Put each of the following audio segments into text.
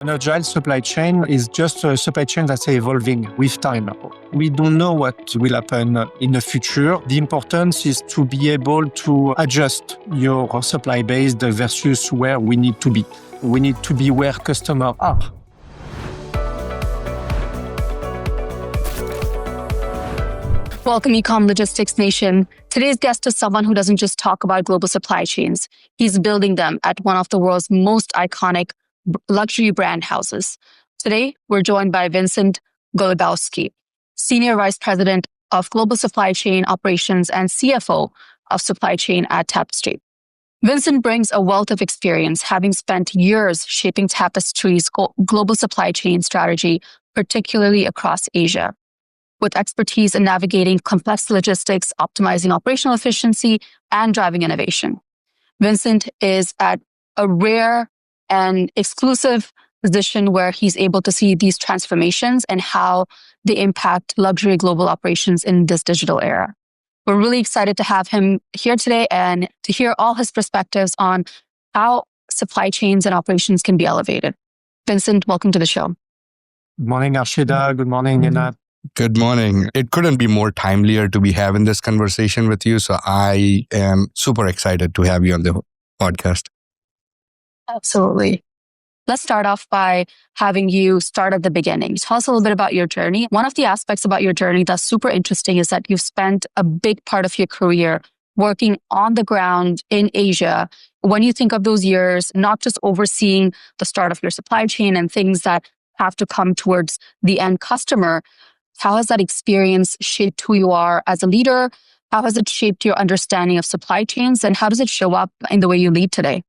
An agile supply chain is just a supply chain that's evolving with time. We don't know what will happen in the future. The importance is to be able to adjust your supply base versus where we need to be. We need to be where customers are. Welcome, Ecom Logistics Nation. Today's guest is someone who doesn't just talk about global supply chains. He's building them at one of the world's most iconic luxury brand houses. Today, we're joined by Vincent Golebiowski, Senior Vice President of Global Supply Chain Operations and CFO of Supply Chain at Tapestry. Vincent brings a wealth of experience, having spent years shaping Tapestry's global supply chain strategy, particularly across Asia, with expertise in navigating complex logistics, optimizing operational efficiency, and driving innovation. Vincent is at a rare and exclusive position where he's able to see these transformations and how they impact luxury global operations in this digital era. We're really excited to have him here today and to hear all his perspectives on how supply chains and operations can be elevated. Vincent, welcome to the show. Good morning, Harshida. Good morning, Ninaad. Good morning. It couldn't be more timelier to be having this conversation with you. So I am super excited to have you on the podcast. Absolutely. Let's start off by having you start at the beginning. Tell us a little bit about your journey. One of the aspects about your journey that's super interesting is that you've spent a big part of your career working on the ground in Asia. When you think of those years, not just overseeing the start of your supply chain and things that have to come towards the end customer, how has that experience shaped who you are as a leader? How has it shaped your understanding of supply chains? And how does it show up in the way you lead today?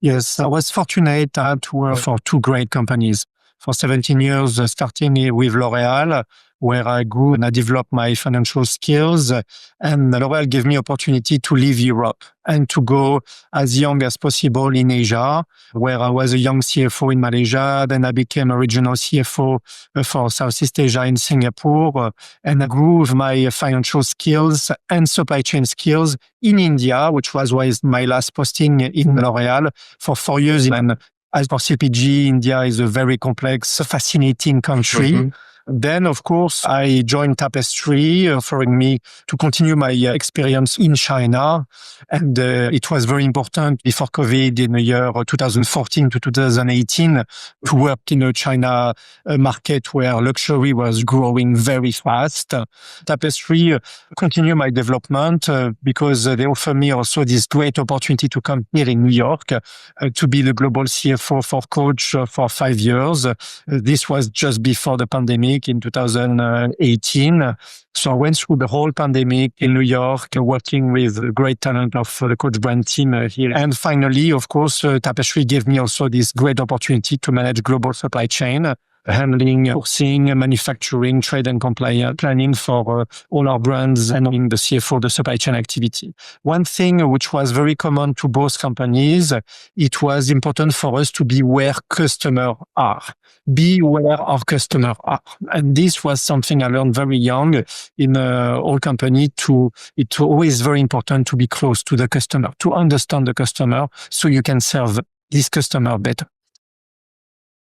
Yes, I was fortunate to work for two great companies. For 17 years, starting with L'Oréal, where I grew and I developed my financial skills. And L'Oréal gave me opportunity to leave Europe and to go as young as possible in Asia, where I was a young CFO in Malaysia. Then I became a regional CFO for Southeast Asia in Singapore. And I grew with my financial skills and supply chain skills in India, which was my last posting in L'Oréal for 4 years. And as for CPG, India is a very complex, fascinating country. Mm-hmm. Then, of course, I joined Tapestry, offering me to continue my experience in China. And it was very important before COVID in the year 2014 to 2018 to work in a China market where luxury was growing very fast. Tapestry continued my development because they offer me also this great opportunity to come here in New York to be the global CFO for Coach for 5 years. This was just before the pandemic in 2018. So I went through the whole pandemic in New York, working with great talent of the Coach brand team here. And finally, of course, Tapestry gave me also this great opportunity to manage global supply chain, handling, sourcing, manufacturing, trade and compliance planning for all our brands and being the CFO of the supply chain activity. One thing which was very common to both companies, it was important for us to be where customers are. Be where our customers are. And this was something I learned very young in all company it's always very important to be close to the customer, to understand the customer so you can serve this customer better.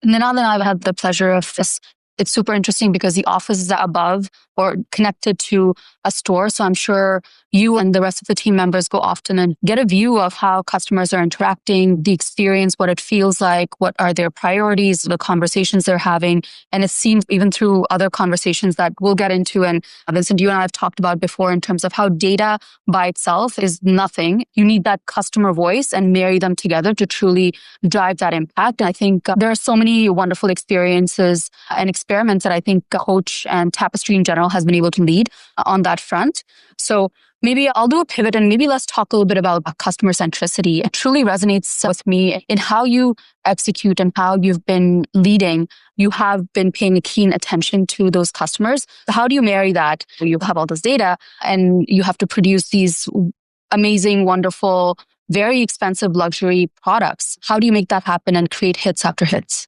Ninaad and I have had the pleasure of this. It's super interesting because the office is above or connected to a store. So I'm sure you and the rest of the team members go often and get a view of how customers are interacting, the experience, what it feels like, what are their priorities, the conversations they're having. And it seems even through other conversations that we'll get into, and Vincent, you and I have talked about before in terms of how data by itself is nothing. You need that customer voice and marry them together to truly drive that impact. And I think there are so many wonderful experiences and experiments that I think Coach and Tapestry in general has been able to lead on that front. So maybe I'll do a pivot and maybe let's talk a little bit about customer centricity. It truly resonates with me in how you execute and how you've been leading. You have been paying a keen attention to those customers. How do you marry that? You have all this data and you have to produce these amazing, wonderful, very expensive luxury products. How do you make that happen and create hits after hits?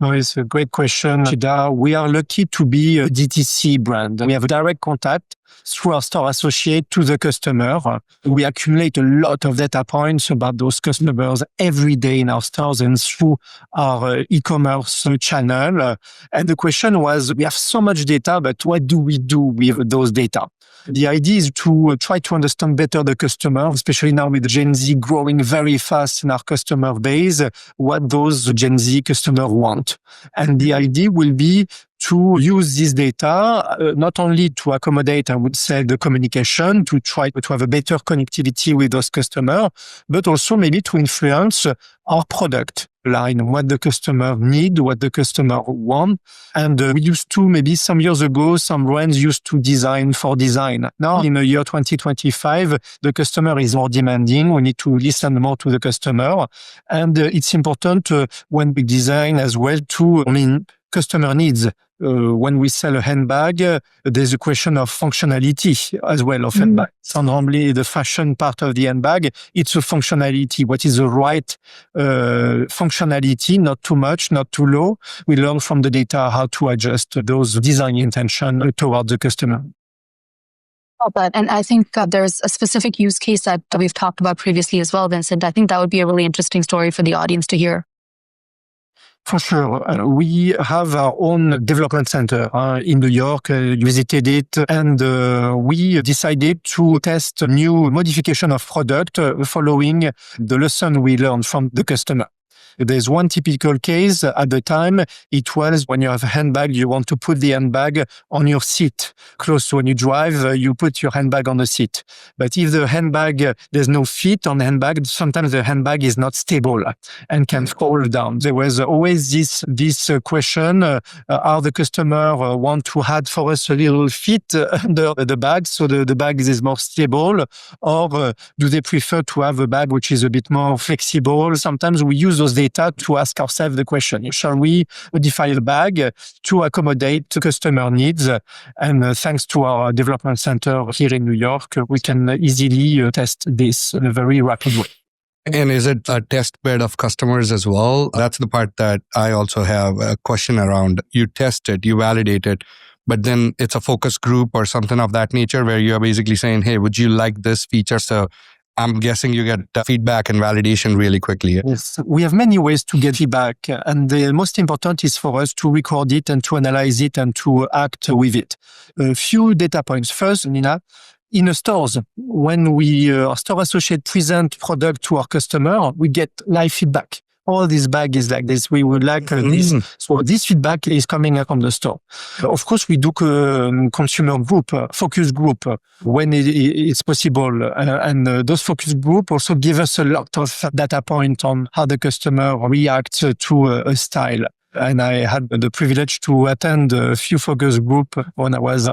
No, it's a great question, Shida. We are lucky to be a DTC brand. We have a direct contact through our store associate to the customer. We accumulate a lot of data points about those customers every day in our stores and through our e-commerce channel. And the question was, we have so much data, but what do we do with those data? The idea is to try to understand better the customer, especially now with Gen Z growing very fast in our customer base, what those Gen Z customers want. And the idea will be to use this data, not only to accommodate, I would say, the communication, to try to have a better connectivity with those customers, but also maybe to influence our product line, what the customer need, what the customer want. And we used to, maybe some years ago, some brands used to design for design. Now, in the year 2025, the customer is more demanding. We need to listen more to the customer. And it's important when we design as well to, customer needs. When we sell a handbag, there's a question of functionality as well of handbag. It's not only the fashion part of the handbag, it's a functionality. What is the right functionality, not too much, not too low. We learn from the data how to adjust those design intention towards the customer. And I think there's a specific use case that we've talked about previously as well, Vincent. I think that would be a really interesting story for the audience to hear. For sure. We have our own development center in New York. You visited it, and we decided to test a new modification of product following the lesson we learned from the customer. There's one typical case at the time. It was when you have a handbag, you want to put the handbag on your seat. Close to when you drive, you put your handbag on the seat. But if the handbag, there's no fit on the handbag, sometimes the handbag is not stable and can fall down. There was always this question, are the customer want to add for us a little fit under the bag so the bag is more stable, or do they prefer to have a bag which is a bit more flexible? Sometimes we use those data to ask ourselves the question, shall we modify the bag to accommodate customer needs? And thanks to our development center here in New York, we can easily test this in a very rapid way. And is it a test bed of customers as well? That's the part that I also have a question around. You test it, you validate it, but then it's a focus group or something of that nature where you're basically saying, hey, would you like this feature? So I'm guessing you get feedback and validation really quickly. Yes, we have many ways to get feedback. And the most important is for us to record it and to analyze it and to act with it. A few data points. First, Nina, in the stores, when our store associate present product to our customer, we get live feedback. Oh, this bag is like this. We would like this. So this feedback is coming up from the store. Of course, we do consumer group, focus group when it's possible. And those focus group also give us a lot of data point on how the customer reacts to a style. And I had the privilege to attend a few focus group when I was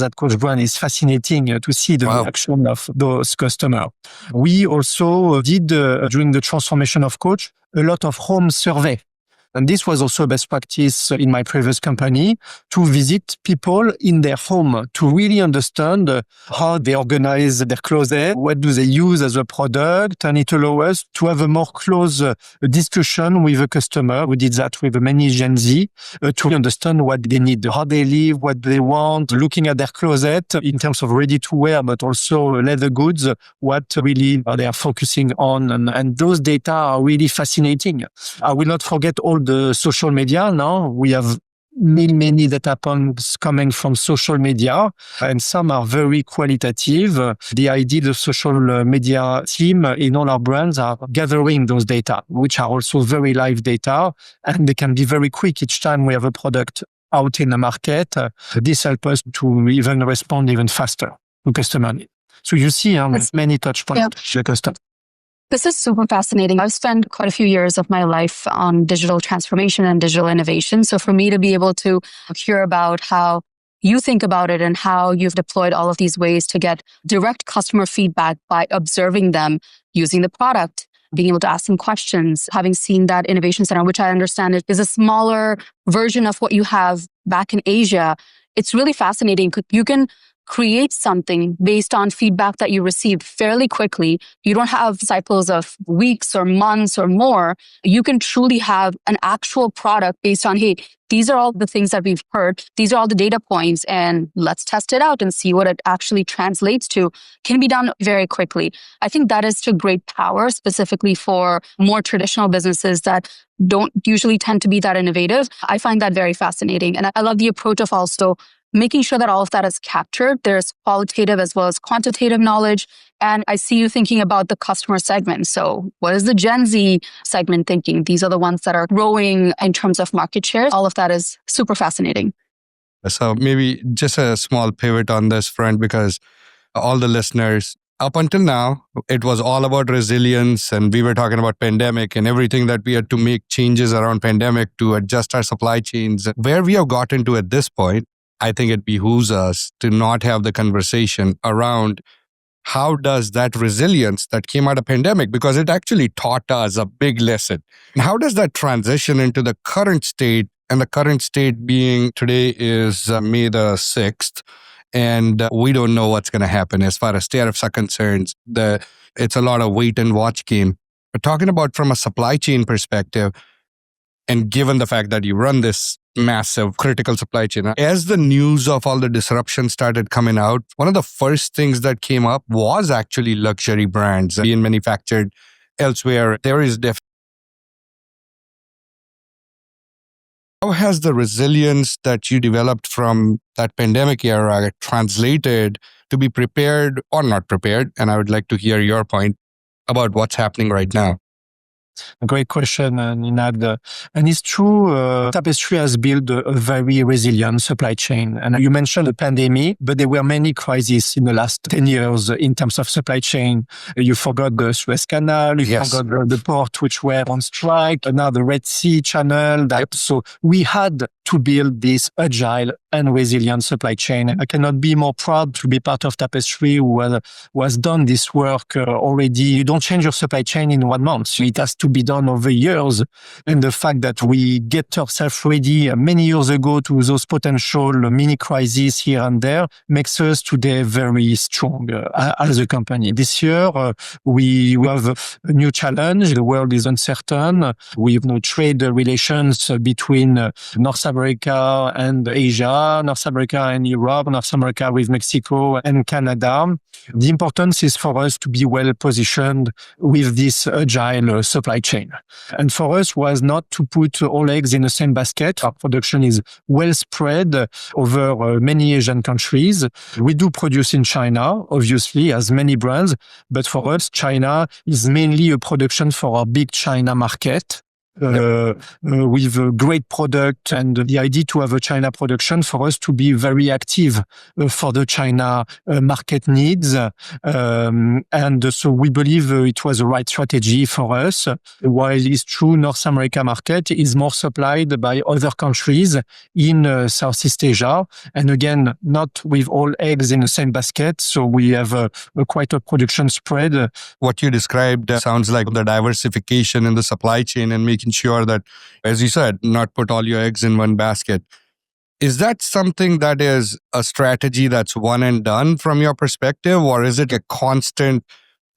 at Coach Brand. It's fascinating to see the reaction of those customers. We also did during the transformation of Coach a lot of home survey. And this was also a best practice in my previous company, to visit people in their home, to really understand how they organize their closet, what do they use as a product, and it allows us to have a more close discussion with a customer. We did that with many Gen Z to understand what they need, how they live, what they want, looking at their closet in terms of ready to wear, but also leather goods, what really they are focusing on. And those data are really fascinating. I will not forget all the social media. Now we have many data points coming from social media, and some are very qualitative. The idea, the social media team in all our brands are gathering those data, which are also very live data, and they can be very quick each time we have a product out in the market. This helps us to even respond even faster to customer needs. So you see many touch points to the customer. This is super fascinating. I've spent quite a few years of my life on digital transformation and digital innovation. So for me to be able to hear about how you think about it and how you've deployed all of these ways to get direct customer feedback by observing them, using the product, being able to ask them questions, having seen that innovation center, which I understand is a smaller version of what you have back in Asia. It's really fascinating. You can create something based on feedback that you received fairly quickly. You don't have cycles of weeks or months or more. You can truly have an actual product based on, hey, these are all the things that we've heard. These are all the data points, and let's test it out and see what it actually translates to. Can be done very quickly. I think that is to great power, specifically for more traditional businesses that don't usually tend to be that innovative. I find that very fascinating. And I love the approach of also making sure that all of that is captured. There's qualitative as well as quantitative knowledge. And I see you thinking about the customer segment. So what is the Gen Z segment thinking? These are the ones that are growing in terms of market share. All of that is super fascinating. So maybe just a small pivot on this front, because all the listeners, up until now, it was all about resilience, and we were talking about pandemic and everything that we had to make changes around pandemic to adjust our supply chains. Where we have gotten to at this point, I think it behooves us to not have the conversation around how does that resilience that came out of pandemic, because it actually taught us a big lesson. And how does that transition into the current state? And the current state being today is May the 6th. And we don't know what's going to happen as far as tariffs are concerned. It's a lot of wait and watch game. But talking about from a supply chain perspective, and given the fact that you run this massive critical supply chain, as the news of all the disruption started coming out, one of the first things that came up was actually luxury brands being manufactured elsewhere. There is How has the resilience that you developed from that pandemic era translated to be prepared or not prepared? And I would like to hear your point about what's happening right now. A great question, Ninaad. And it's true, Tapestry has built a very resilient supply chain. And you mentioned the pandemic, but there were many crises in the last 10 years in terms of supply chain. You forgot the Suez Canal, you forgot the port, which were on strike, and now the Red Sea channel. So we had to build this agile and resilient supply chain. I cannot be more proud to be part of Tapestry, who has done this work already. You don't change your supply chain in 1 month. It has to be done over years. And the fact that we get ourselves ready many years ago to those potential mini crises here and there makes us today very strong as a company. This year, we have a new challenge. The world is uncertain. We have no trade relations between North America and Asia, North America and Europe, North America with Mexico and Canada. The importance is for us to be well positioned with this agile supply chain. And for us was not to put all eggs in the same basket. Our production is well spread over many Asian countries. We do produce in China, obviously, as many brands, but for us, China is mainly a production for our big China market. With a great product, and the idea to have a China production for us to be very active for the China market needs. And so we believe it was the right strategy for us. While it's true, North America market is more supplied by other countries in Southeast Asia. And again, not with all eggs in the same basket. So we have quite a production spread. What you described sounds like the diversification in the supply chain and making sure that, as you said, not put all your eggs in one basket. Is that something that is a strategy that's one and done from your perspective, or is it a constant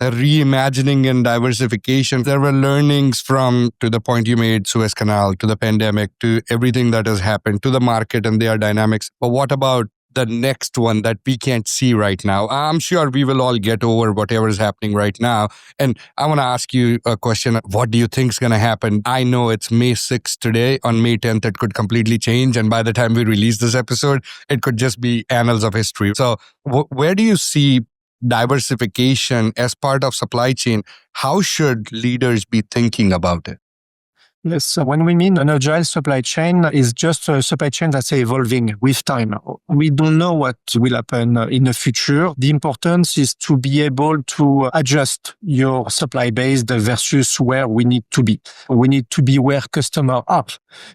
reimagining and diversification? There were learnings from, to the point you made, Suez Canal, to the pandemic, to everything that has happened, to the market and their dynamics. But what about the next one that we can't see right now? I'm sure we will all get over whatever is happening right now. And I want to ask you a question. What do you think is going to happen? I know it's May 6th today. On May 10th, it could completely change. And by the time we release this episode, it could just be annals of history. So where do you see diversification as part of supply chain? How should leaders be thinking about it? Yes, so when we mean an agile supply chain, is just a supply chain that's evolving with time. We don't know what will happen in the future. The importance is to be able to adjust your supply base versus where we need to be. We need to be where customers are.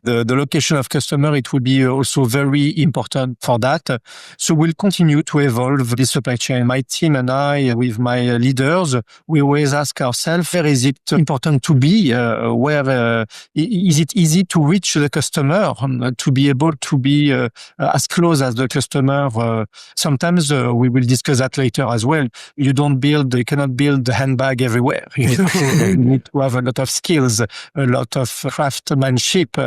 The location of customer, it will be also very important for that. So we'll continue to evolve this supply chain. My team and I, with my leaders, we always ask ourselves, where is it important to be? Where is it easy to reach the customer, to be able to be as close as the customer? Sometimes we will discuss that later as well. You cannot build the handbag everywhere. You need to have a lot of skills, a lot of craftsmanship.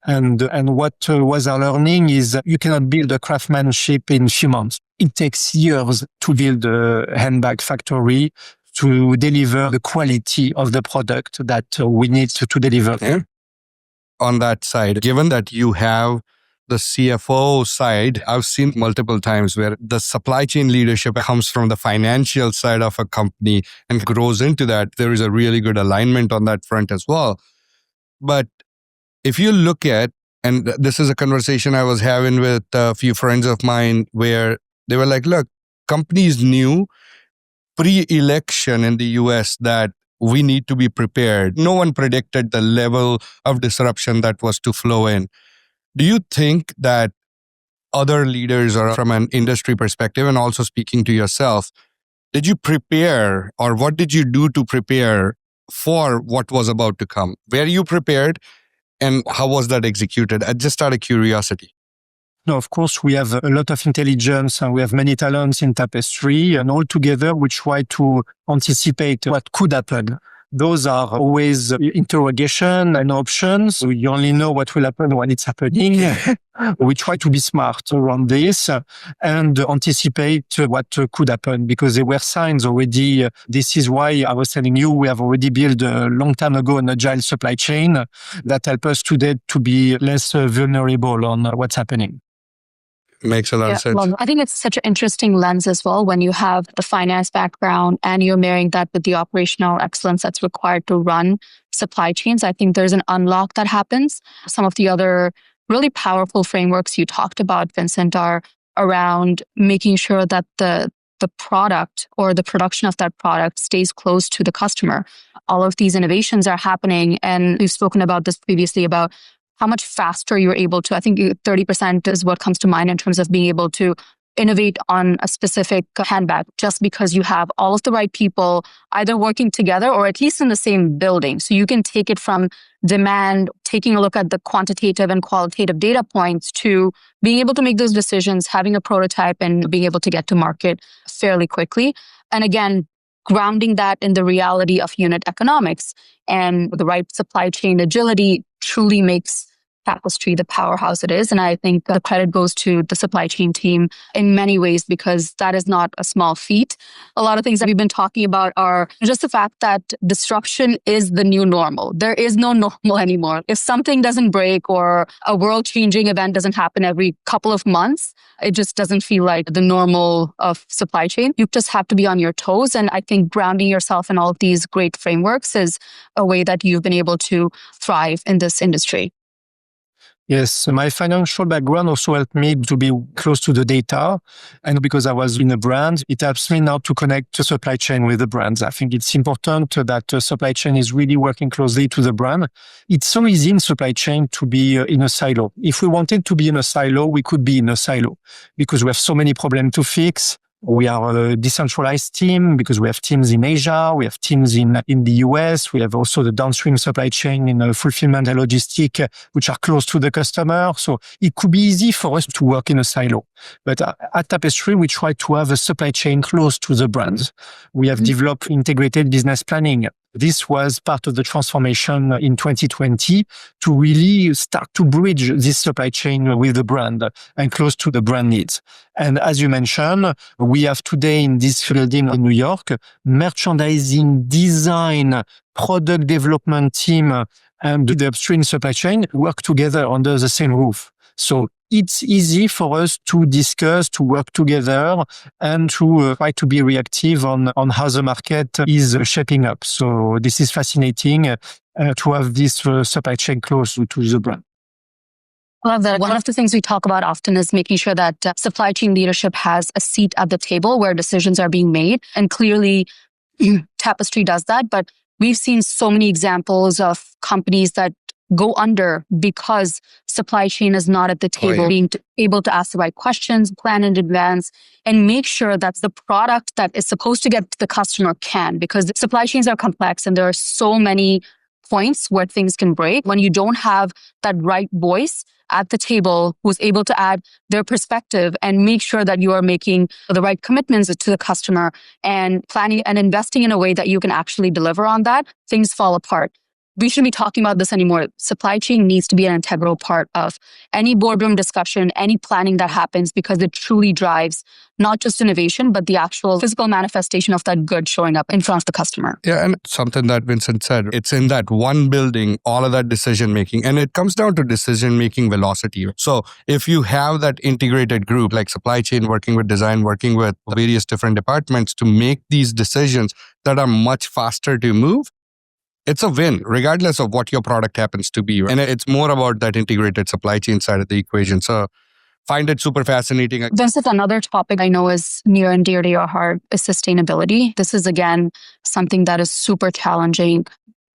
And what was our learning is you cannot build a craftsmanship in a few months. It takes years to build a handbag factory to deliver the quality of the product that we need to deliver. Yeah. On that side, given that you have the CFO side, I've seen multiple times where the supply chain leadership comes from the financial side of a company and grows into that. There is a really good alignment on that front as well. But if you look at, and this is a conversation I was having with a few friends of mine where they were like, look, companies knew pre-election in the US that we need to be prepared. No one predicted the level of disruption that was to flow in. Do you think that other leaders, or from an industry perspective, and also speaking to yourself, did you prepare, or what did you do to prepare for what was about to come? Were you prepared, and how was that executed? Just out of curiosity. No, of course, we have a lot of intelligence and we have many talents in Tapestry, and all together we try to anticipate what could happen. Those are always interrogation and options. You only know what will happen when it's happening. We try to be smart around this and anticipate what could happen, because there were signs already. This is why I was telling you we have already built a long time ago an agile supply chain that help us today to be less vulnerable on what's happening. Makes a lot of sense. Well, I think it's such an interesting lens as well when you have the finance background and you're marrying that with the operational excellence that's required to run supply chains. I think there's an unlock that happens. Some of the other really powerful frameworks you talked about, Vincent, are around making sure that the product or the production of that product stays close to the customer. All of these innovations are happening, and we've spoken about this previously about how much faster you're able to. I think 30% is what comes to mind in terms of being able to innovate on a specific handbag, just because you have all of the right people either working together or at least in the same building. So you can take it from demand, taking a look at the quantitative and qualitative data points, to being able to make those decisions, having a prototype, and being able to get to market fairly quickly. And again, grounding that in the reality of unit economics and the right supply chain agility truly makes Tapestry the powerhouse it is. And I think the credit goes to the supply chain team in many ways, because that is not a small feat. A lot of things that we've been talking about are just the fact that disruption is the new normal. There is no normal anymore. If something doesn't break or a world-changing event doesn't happen every couple of months, it just doesn't feel like the normal of supply chain. You just have to be on your toes. And I think grounding yourself in all of these great frameworks is a way that you've been able to thrive in this industry. Yes, my financial background also helped me to be close to the data. And because I was in a brand, it helps me now to connect the supply chain with the brands. I think it's important that the supply chain is really working closely to the brand. It's so easy in supply chain to be in a silo. If we wanted to be in a silo, we could be in a silo because we have so many problems to fix. We are a decentralized team because we have teams in Asia, we have teams in the US, we have also the downstream supply chain in fulfillment and logistics, which are close to the customer. So it could be easy for us to work in a silo. But at Tapestry, we try to have a supply chain close to the brands. We have developed integrated business planning. This was part of the transformation in 2020 to really start to bridge this supply chain with the brand and close to the brand needs. And as you mentioned, we have today in this building in New York, merchandising, design, product development team, and the upstream supply chain work together under the same roof. So it's easy for us to discuss, to work together, and to try to be reactive on how the market is shaping up. So this is fascinating to have this supply chain close to the brand. I love that. One of the things we talk about often is making sure that supply chain leadership has a seat at the table where decisions are being made. And clearly, Tapestry does that. But we've seen so many examples of companies that go under because supply chain is not at the table, being able to ask the right questions, plan in advance, and make sure that the product that is supposed to get to the customer can, because the supply chains are complex and there are so many points where things can break. When you don't have that right voice at the table who's able to add their perspective and make sure that you are making the right commitments to the customer and planning and investing in a way that you can actually deliver on that, things fall apart. We shouldn't be talking about this anymore. Supply chain needs to be an integral part of any boardroom discussion, any planning that happens, because it truly drives not just innovation, but the actual physical manifestation of that good showing up in front of the customer. Yeah, and something that Vincent said, it's in that one building, all of that decision making, and it comes down to decision making velocity. So if you have that integrated group like supply chain working with design, working with various different departments to make these decisions that are much faster to move, it's a win, regardless of what your product happens to be. And it's more about that integrated supply chain side of the equation. So find it super fascinating. Vincent, another topic I know is near and dear to your heart is sustainability. This is, again, something that is super challenging,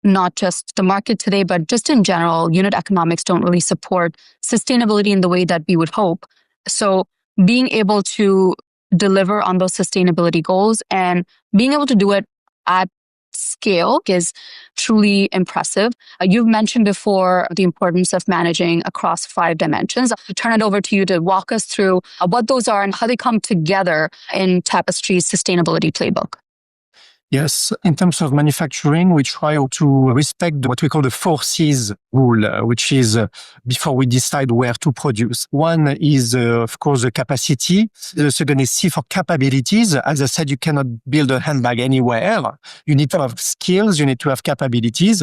not just the market today, but just in general. Unit economics don't really support sustainability in the way that we would hope. So being able to deliver on those sustainability goals and being able to do it at scale is truly impressive. You've mentioned before the importance of managing across 5 dimensions. I'll turn it over to you to walk us through what those are and how they come together in Tapestry's sustainability playbook. Yes, in terms of manufacturing, we try to respect what we call the 4 C's rule, which is before we decide where to produce. One is, of course, the capacity. The second is C for capabilities. As I said, you cannot build a handbag anywhere. You need to have skills. You need to have capabilities.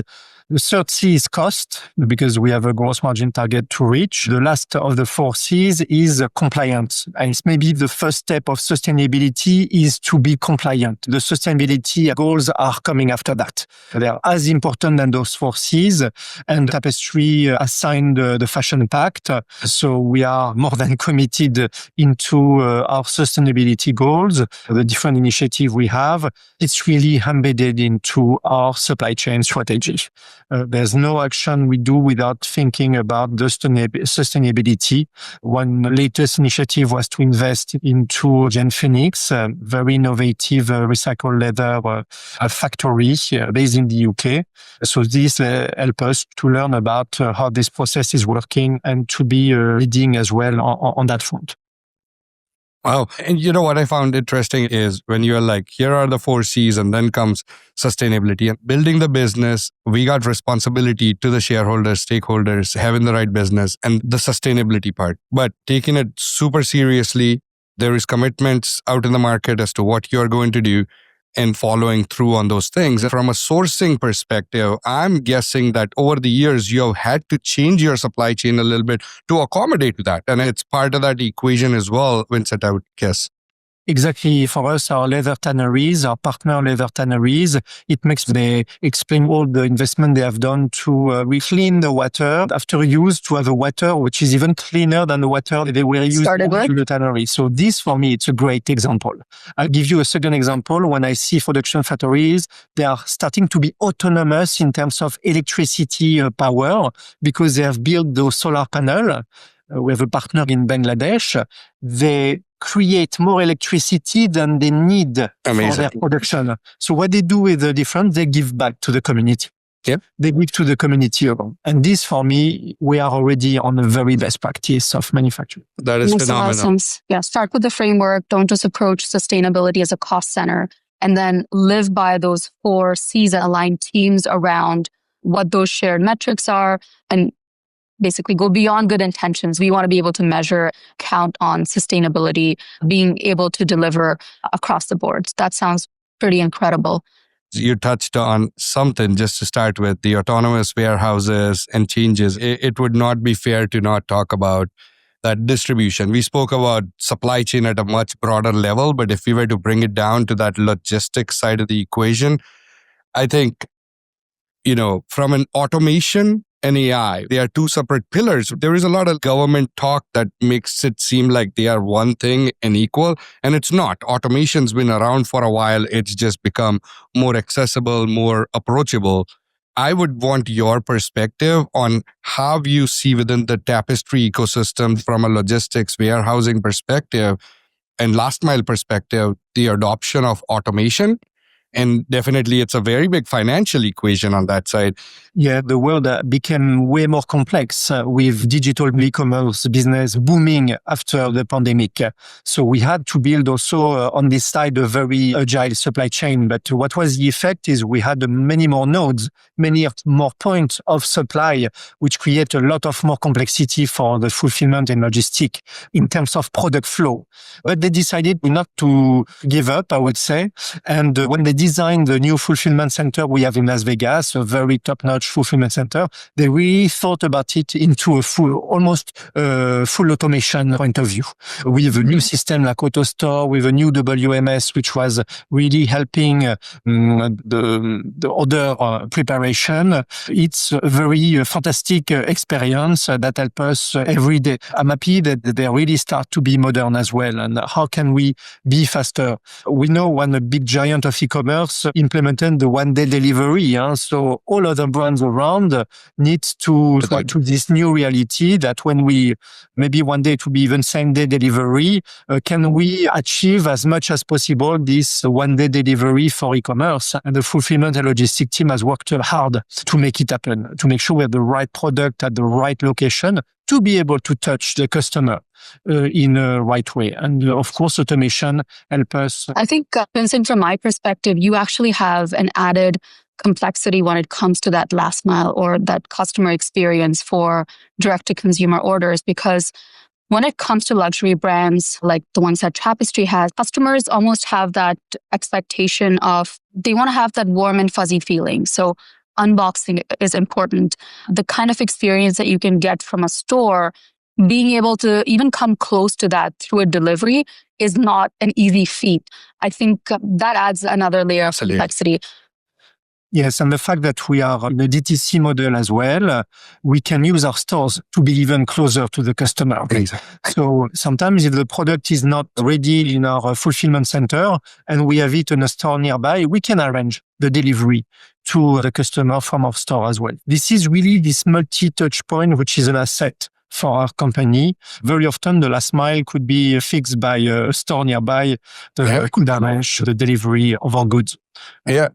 The third C is cost, because we have a gross margin target to reach. The last of the 4 C's is compliance. And it's maybe the first step of sustainability is to be compliant. The sustainability goals are coming after that. They are as important than those 4 C's. And Tapestry has signed the Fashion Pact. So we are more than committed into our sustainability goals. The different initiatives we have, it's really embedded into our supply chain strategy. There's no action we do without thinking about the sustainability. One latest initiative was to invest into Gen Phoenix, a very innovative recycled leather factory based in the UK. So this helps us to learn about how this process is working and to be leading as well on that front. Wow. And you know what I found interesting is when you're like, here are the 4 C's and then comes sustainability and building the business. We got responsibility to the shareholders, stakeholders, having the right business and the sustainability part, but taking it super seriously. There is commitments out in the market as to what you're going to do and following through on those things. From a sourcing perspective, I'm guessing that over the years, you have had to change your supply chain a little bit to accommodate to that. And it's part of that equation as well, Vincent, I would guess. Exactly. For us, our leather tanneries, our partner leather tanneries, it makes they explain all the investment they have done to reclean the water after use, to have a water which is even cleaner than the water they were using in the tannery. So this, for me, it's a great example. I'll give you a second example. When I see production factories, they are starting to be autonomous in terms of electricity power because they have built those solar panels. We have a partner in Bangladesh. They create more electricity than they need for their production. So what they do with the difference, they give back to the community. Yep. They give to the community around. And this, for me, we are already on the very best practice of manufacturing. That is phenomenal. Awesome. Yeah, start with the framework. Don't just approach sustainability as a cost center, and then live by those 4 C's and align teams around what those shared metrics are and basically go beyond good intentions. We want to be able to measure, count on sustainability, being able to deliver across the board. That sounds pretty incredible. You touched on something just to start with, the autonomous warehouses and changes. It would not be fair to not talk about that distribution. We spoke about supply chain at a much broader level, but if we were to bring it down to that logistics side of the equation, I think, from an automation and AI, they are 2 separate pillars. There is a lot of government talk that makes it seem like they are one thing and equal, and it's not. Automation's been around for a while. It's just become more accessible, more approachable. I would want your perspective on how you see within the Tapestry ecosystem from a logistics warehousing perspective and last mile perspective, the adoption of automation And definitely it's a very big financial equation on that side. Yeah, the world became way more complex with digital e-commerce business booming after the pandemic. So we had to build also on this side a very agile supply chain. But what was the effect is we had many more nodes, many more points of supply, which create a lot of more complexity for the fulfillment and logistic in terms of product flow. But they decided not to give up, I would say. And when they designed the new fulfillment center we have in Las Vegas, a very top-notch fulfillment center, they really thought about it into a almost full automation point of view. We have a new system like AutoStore with a new WMS, which was really helping the order preparation. It's a very fantastic experience that helps us every day. I'm happy that they really start to be modern as well. And how can we be faster? We know one big giant of e-commerce implemented the one-day delivery. So all other brands around need to adapt to this new reality that when we, maybe one day to be even same-day delivery, can we achieve as much as possible this one-day delivery for e-commerce? And the fulfillment and logistic team has worked hard to make it happen, to make sure we have the right product at the right location to be able to touch the customer in a right way. And of course, automation helps us. I think, Vincent, from my perspective, you actually have an added complexity when it comes to that last mile or that customer experience for direct-to-consumer orders, because when it comes to luxury brands like the ones that Tapestry has, customers almost have that expectation of they want to have that warm and fuzzy feeling. So unboxing is important. The kind of experience that you can get from a store, being able to even come close to that through a delivery is not an easy feat. I think that adds another layer of complexity. Yes, and the fact that we are in a DTC model as well, we can use our stores to be even closer to the customer. Exactly. So sometimes if the product is not ready in our fulfillment center and we have it in a store nearby, we can arrange the delivery to the customer from our store as well. This is really this multi-touch point, which is an asset for our company. Very often the last mile could be fixed by a store nearby that could arrange the delivery of our goods. Yeah.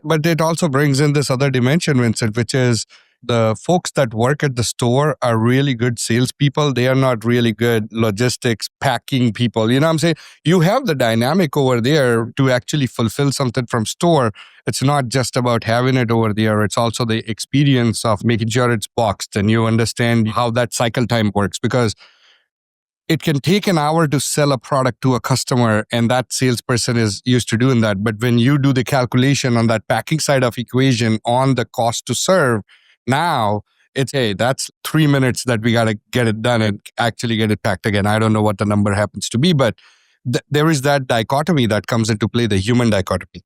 But it also brings in this other dimension, Vincent, which is the folks that work at the store are really good salespeople. They are not really good logistics, packing people. You know what I'm saying? You have the dynamic over there to actually fulfill something from store. It's not just about having it over there. It's also the experience of making sure it's boxed and you understand how that cycle time works, because it can take an hour to sell a product to a customer, and that salesperson is used to doing that. But when you do the calculation on that packing side of equation on the cost to serve, now it's, hey, that's 3 minutes that we got to get it done and actually get it packed again. I don't know what the number happens to be, but there is that dichotomy that comes into play, the human dichotomy.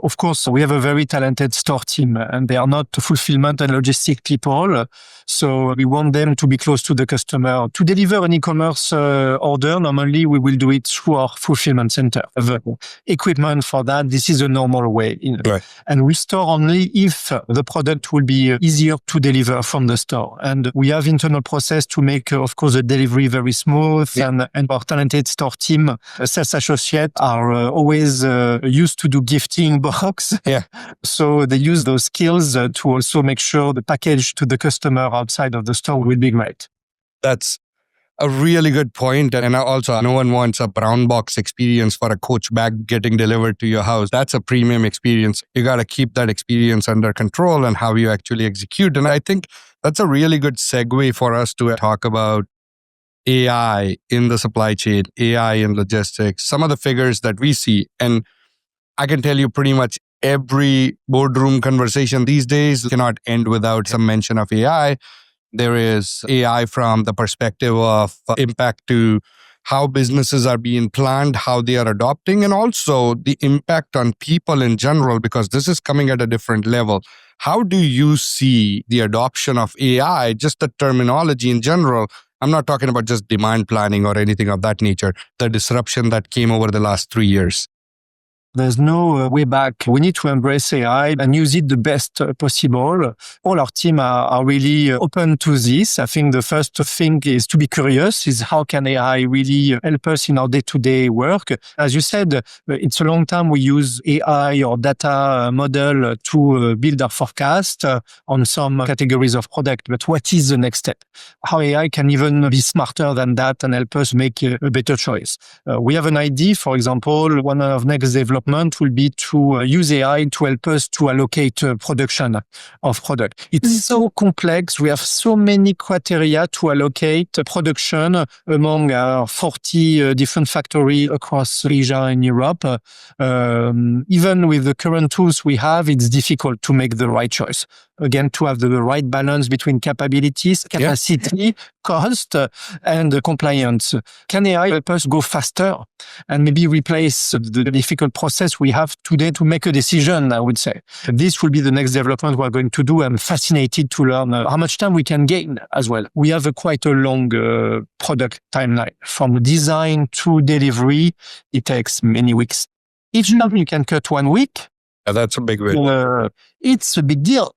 Of course, we have a very talented store team and they are not fulfillment and logistic people. So we want them to be close to the customer. To deliver an e-commerce order, normally we will do it through our fulfillment center. The equipment for that, this is a normal way. Right. And we store only if the product will be easier to deliver from the store. And we have internal process to make, of course, the delivery very smooth. Yeah. And our talented store team, sales associates are always used to do gifting box. Yeah. So they use those skills to also make sure the package to the customer outside of the store will be great. That's a really good point. And also, no one wants a brown box experience for a Coach bag getting delivered to your house. That's a premium experience. You got to keep that experience under control and how you actually execute. And I think that's a really good segue for us to talk about AI in the supply chain, AI in logistics, some of the figures that we see. And I can tell you pretty much every boardroom conversation these days cannot end without some mention of AI. There is AI from the perspective of impact to how businesses are being planned, how they are adopting, and also the impact on people in general, because this is coming at a different level. How do you see the adoption of AI, just the terminology in general? I'm not talking about just demand planning or anything of that nature, the disruption that came over the last 3 years. There's no way back. We need to embrace AI and use it the best possible. All our team are really open to this. I think the first thing is to be curious, is how can AI really help us in our day-to-day work? As you said, it's a long time we use AI or data model to build our forecast on some categories of product. But what is the next step? How AI can even be smarter than that and help us make a better choice. We have an idea, for example, one of next development will be to use AI to help us to allocate production of product. It's so complex. We have so many criteria to allocate production among 40 different factories across Asia and Europe. Even with the current tools we have, it's difficult to make the right choice. Again, to have the right balance between capabilities, capacity, cost, and compliance. Can AI help us go faster and maybe replace the difficult process we have today to make a decision, I would say. This will be the next development we're going to do. I'm fascinated to learn how much time we can gain as well. We have quite a long product timeline. From design to delivery, it takes many weeks. Each time you can cut 1 week, that's a big win. It's a big deal.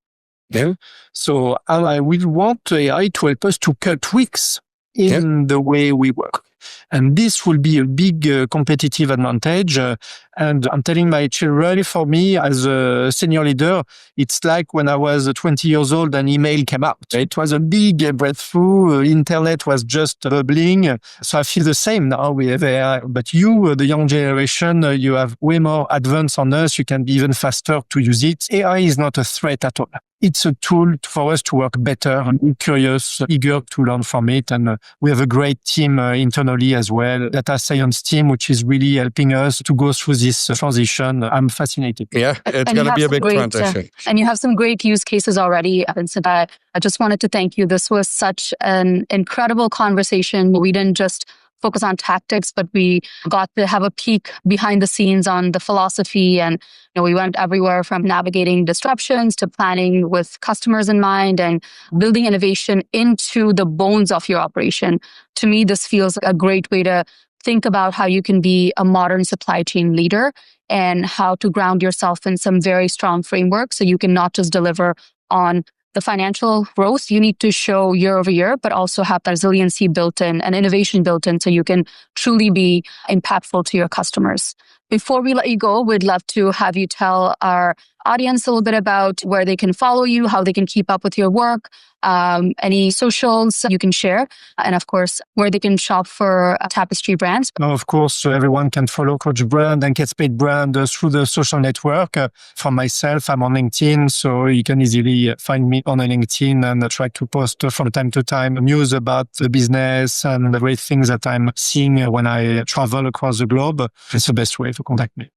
Yeah. So I will want AI to help us to cut weeks in the way we work. And this will be a big competitive advantage. And I'm telling my children, for me as a senior leader, it's like when I was 20 years old and email came out. It was a big breakthrough. Internet was just bubbling. So I feel the same now with AI. But you, the young generation, you have way more advanced on us. You can be even faster to use it. AI is not a threat at all. It's a tool for us to work better and be curious, eager to learn from it. And we have a great team internally as well, data science team, which is really helping us to go through this transition. I'm fascinated. Yeah, it's going to be a big transition. And you have some great use cases already, Vincent. I just wanted to thank you. This was such an incredible conversation. We didn't just focus on tactics, but we got to have a peek behind the scenes on the philosophy. And we went everywhere from navigating disruptions to planning with customers in mind and building innovation into the bones of your operation. To me, this feels like a great way to think about how you can be a modern supply chain leader and how to ground yourself in some very strong framework so you can not just deliver on the financial growth you need to show year over year, but also have that resiliency built in and innovation built in so you can truly be impactful to your customers. Before we let you go, we'd love to have you tell our audience a little bit about where they can follow you, how they can keep up with your work, any socials you can share, and of course, where they can shop for Tapestry brands. Now, of course, everyone can follow Coach Brand and Spade Brand through the social network. For myself, I'm on LinkedIn, so you can easily find me on LinkedIn and try to post from time to time news about the business and the great things that I'm seeing when I travel across the globe. It's the best way to contact me.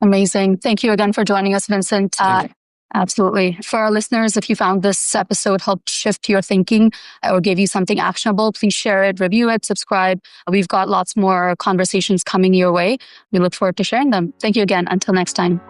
Amazing. Thank you again for joining us, Vincent. Absolutely. For our listeners, if you found this episode helped shift your thinking or gave you something actionable, please share it, review it, subscribe. We've got lots more conversations coming your way. We look forward to sharing them. Thank you again. Until next time.